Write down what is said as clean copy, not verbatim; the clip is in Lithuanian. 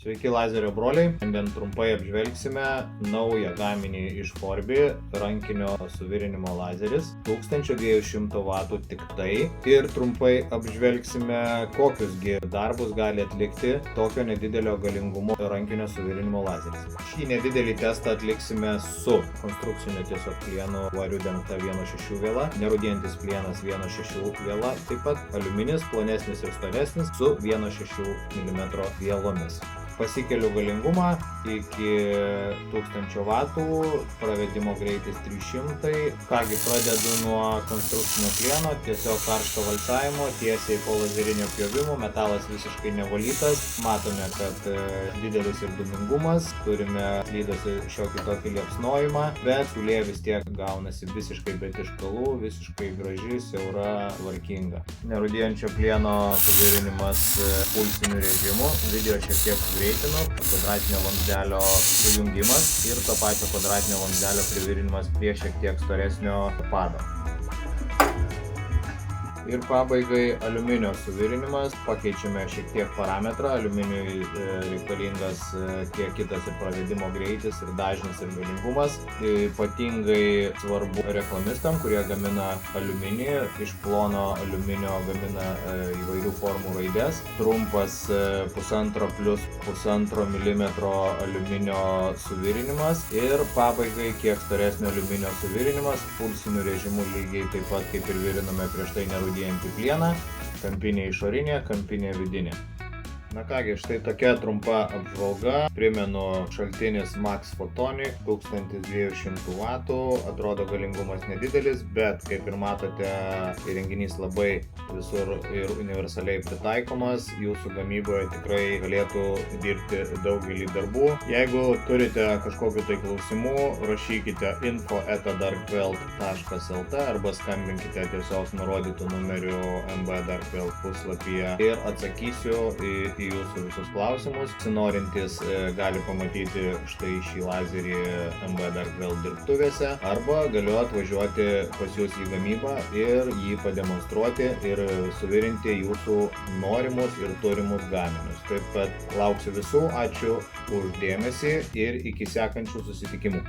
Sveiki lazerio broliai, šiandien trumpai apžvelgsime naują gaminį iš Forbi, rankinio suvirinimo lazeris, 1200 W tik tai, ir trumpai apžvelgsime, kokiusgi darbus gali atlikti tokio nedidelio galingumo rankinio suvirinimo lazeris. Šį nedidelį testą atliksime su konstrukciniu tiesiog plienu variu dengta 1.6 viela, nerūdijantis plienas 1.6 viela, taip pat aliuminis, plonesnis ir storesnis su 1.6 mm vielomis. Pasikeliu galingumą iki 1000 W, pravedimo greitis 300. Kągi, pradedu nuo konstrukcinio plieno, tiesiog karšto valcavimo, tiesiai po lazerinio pjovimo, metalas visiškai nevalytas, matome, kad didelis ir dūmingumas, turime lydosi šiokį tokį liepsnojimą, bet siūlė vis tiek gaunasi visiškai be tiškalų, visiškai graži, siaura, tvarkinga. Nerūdijančio plieno suvirinimas pulsiniu režimu, video šiek tiek kvadratinio vamzdelio sujungimas ir to pačio kvadratinio vamzdelio privirinimas prie šiek tiek storesnio pado. Ir pabaigai aliuminio suvirinimas, pakeičiame šiek tiek parametrą, aliuminiui reikalingas tiek kitas ir pravedimo greitis, ir dažnis, ir galingumas. Ypatingai svarbu reklamistam, kurie gamina aliuminį, iš plono aliuminio gamina įvairių formų raidės. Trumpas 1,5 plus 1,5 mm aliuminio suvirinimas ir pabaigai kiek storesnio aliuminio suvirinimas, pulsiniu režimu lygiai taip pat kaip ir virinome prieš tai nerūdijantį plieną, kampinė išorinė, kampinė vidinė. Na kągi, štai tokia trumpa apžvalga. Primenu, šaltinis Max Photonic, 1200 W, atrodo galingumas nedidelis, bet kaip ir matote, įrenginys labai visur ir universaliai pritaikomas, jūsų gamyboje tikrai galėtų dirbti daugelį darbų. Jeigu turite kažkokių tai klausimų, rašykite info@darkweld.lt arba skambinkite tiesiog nurodytų numerių MB Darkweld puslapyje ir atsakysiu į jūsų visus klausimus. Norintys gali pamatyti štai šį lazerį MB Darkweld dirbtuvėse arba galiu atvažiuoti pas jūs į gamybą ir jį pademonstruoti ir suvirinti jūsų norimus ir turimus gaminius. Taip kad lauksiu visų, ačiū už dėmesį ir iki sekančių susitikimų.